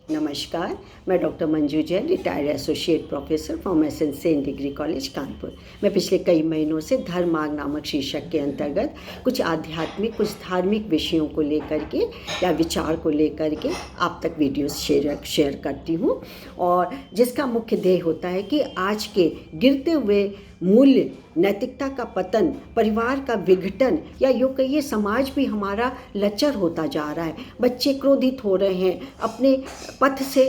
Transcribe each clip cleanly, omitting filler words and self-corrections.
नमस्कार, मैं doctor Manju Jain, retired associate professor from Sen degree college Kanpur. मैं पिछले कई महीनों से धर्म मार्ग नामक शीर्षक के अंतर्गत कुछ आध्यात्मिक, कुछ धार्मिक विषयों को लेकर के या विचार को लेकर के आप तक वीडियोस शेयर करती हूँ, और जिसका मुख्य ध्येय होता है कि आज के गिरते हुए मूल्य, नैतिकता का पतन, परिवार का विघटन, या यूँ कहिए समाज भी हमारा लचर होता जा रहा है। बच्चे क्रोधित हो रहे हैं, अपने पथ से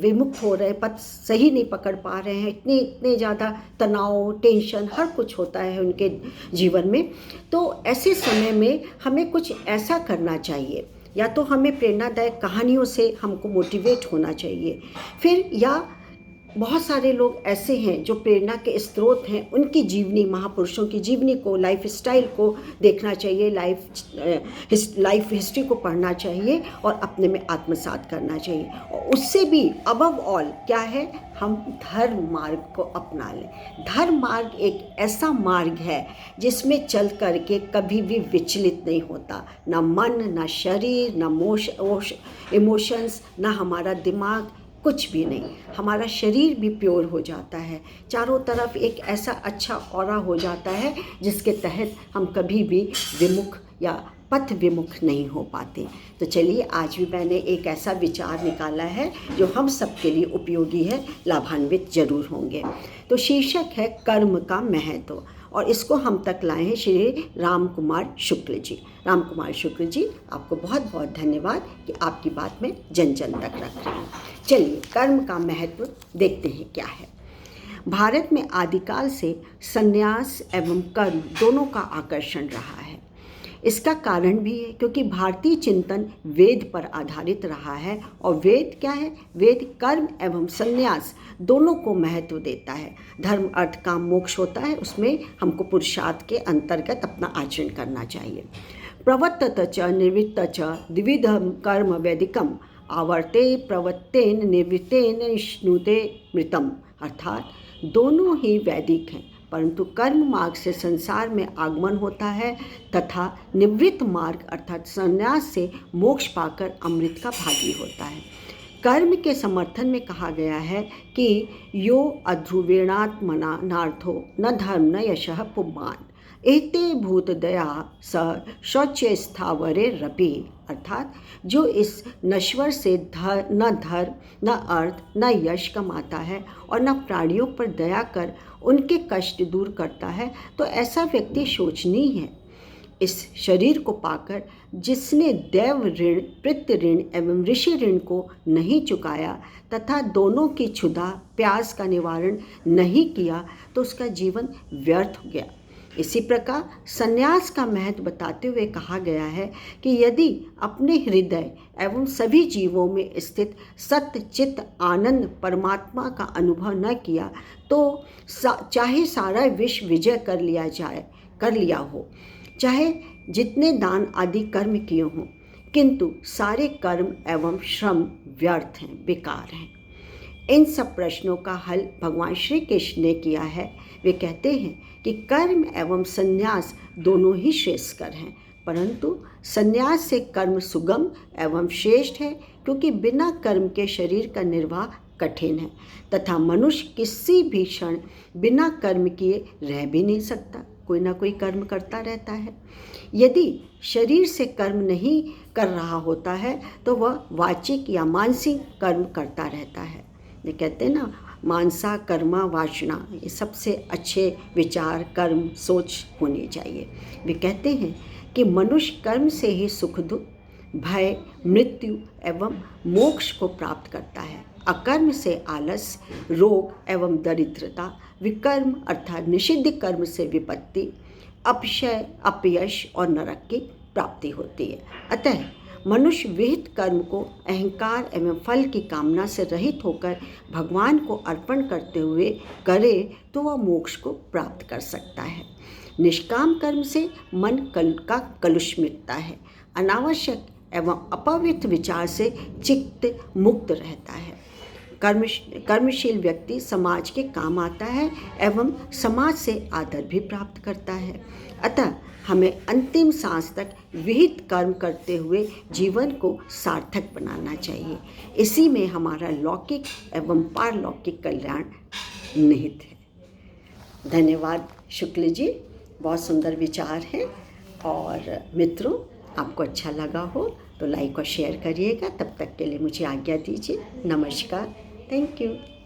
विमुक्त हो रहे हैं, पथ सही नहीं पकड़ पा रहे हैं। इतने ज़्यादा तनाव, टेंशन, हर कुछ होता है उनके जीवन में। तो ऐसे समय में हमें कुछ ऐसा करना चाहिए, या तो हमें प्रेरणादायक कहानियों से हमको मोटिवेट होना चाहिए, फिर या बहुत सारे लोग ऐसे हैं जो प्रेरणा के स्रोत हैं, उनकी जीवनी, महापुरुषों की जीवनी को, लाइफ स्टाइल को देखना चाहिए, लाइफ हिस्ट्री को पढ़ना चाहिए और अपने में आत्मसात करना चाहिए। और उससे भी अबव ऑल क्या है, हम धर्म मार्ग को अपना लें। धर्म मार्ग एक ऐसा मार्ग है जिसमें चल करके कभी भी विचलित नहीं होता, ना मन, ना शरीर, ना इमोशंस, ना हमारा दिमाग, कुछ भी नहीं। हमारा शरीर भी प्योर हो जाता है, चारों तरफ एक ऐसा अच्छा ऑरा हो जाता है जिसके तहत हम कभी भी विमुख या पथ विमुख नहीं हो पाते। तो चलिए, आज भी मैंने एक ऐसा विचार निकाला है जो हम सबके लिए उपयोगी है, लाभान्वित जरूर होंगे। तो शीर्षक है कर्म का महत्व, और इसको हम तक लाए हैं श्री राम कुमार शुक्ल जी। राम कुमार शुक्ल जी, आपको बहुत बहुत धन्यवाद कि आपकी बात में जन जन तक रख रहे हैं। चलिए, कर्म का महत्व देखते हैं क्या है। भारत में आदिकाल से संन्यास एवं कर्म दोनों का आकर्षण रहा है। इसका कारण भी है क्योंकि भारतीय चिंतन वेद पर आधारित रहा है, और वेद क्या है? वेद कर्म एवं संन्यास दोनों को महत्व देता है। धर्म, अर्थ, काम, मोक्ष होता है, उसमें हमको पुरुषार्थ के अंतर्गत अपना आचरण करना चाहिए। प्रवर्तत च निवृत्त च द्विविधम कर्म वैदिकम, आवर्ते प्रवत्तेन निवृत्तेन श्नुते मृतम, अर्थात दोनों ही वैदिक हैं, परंतु कर्म मार्ग से संसार में आगमन होता है तथा निवृत्त मार्ग अर्थात संन्यास से मोक्ष पाकर अमृत का भागी होता है। कर्म के समर्थन में कहा गया है कि यो अध्रुवेणात्मना नार्थो न धर्म न यशः पुमान, एते भूत दया स शौच्य स्थावरे रपि, अर्थात जो इस नश्वर से न धर्म, न अर्थ, न यश कमाता है और न प्राणियों पर दया कर उनके कष्ट दूर करता है, तो ऐसा व्यक्ति शोचनीय है। इस शरीर को पाकर जिसने दैव ऋण, पितृ ऋण एवं ऋषि ऋण को नहीं चुकाया तथा दोनों की क्षुधा, प्यास का निवारण नहीं किया, तो उसका जीवन व्यर्थ हो गया। इसी प्रकार संन्यास का महत्व बताते हुए कहा गया है कि यदि अपने हृदय एवं सभी जीवों में स्थित सत्य चित्त आनंद परमात्मा का अनुभव न किया तो चाहे सारा विश्व विजय कर लिया हो, चाहे जितने दान आदि कर्म किए हों, किंतु सारे कर्म एवं श्रम व्यर्थ हैं, बेकार हैं। इन सब प्रश्नों का हल भगवान श्री कृष्ण ने किया है। वे कहते हैं कि कर्म एवं संन्यास दोनों ही श्रेष्ठकर हैं, परंतु संन्यास से कर्म सुगम एवं श्रेष्ठ है, क्योंकि बिना कर्म के शरीर का निर्वाह कठिन है तथा मनुष्य किसी भी क्षण बिना कर्म किए रह भी नहीं सकता, कोई ना कोई कर्म करता रहता है। यदि शरीर से कर्म नहीं कर रहा होता है तो वह वाचिक या मानसिक कर्म करता रहता है। ये कहते हैं ना, मानसा कर्मा वासना, ये सबसे अच्छे विचार, कर्म, सोच होनी चाहिए। वे कहते हैं कि मनुष्य कर्म से ही सुख दुख, भय, मृत्यु एवं मोक्ष को प्राप्त करता है। अकर्म से आलस, रोग एवं दरिद्रता, विकर्म अर्थात निषिद्ध कर्म से विपत्ति, अपक्षय, अपयश और नरक की प्राप्ति होती है। अतः मनुष्य विहित कर्म को अहंकार एवं फल की कामना से रहित होकर भगवान को अर्पण करते हुए करे तो वह मोक्ष को प्राप्त कर सकता है। निष्काम कर्म से मन का कलुष मिटता है, अनावश्यक एवं अपवित्र विचार से चित्त मुक्त रहता है। कर्मशील व्यक्ति समाज के काम आता है एवं समाज से आदर भी प्राप्त करता है। अतः हमें अंतिम सांस तक विहित कर्म करते हुए जीवन को सार्थक बनाना चाहिए। इसी में हमारा लौकिक एवं पारलौकिक कल्याण निहित है। धन्यवाद शुक्ल जी, बहुत सुंदर विचार हैं। और मित्रों, आपको अच्छा लगा हो तो लाइक और शेयर करिएगा। तब तक के लिए मुझे आज्ञा दीजिए। नमस्कार। Thank you.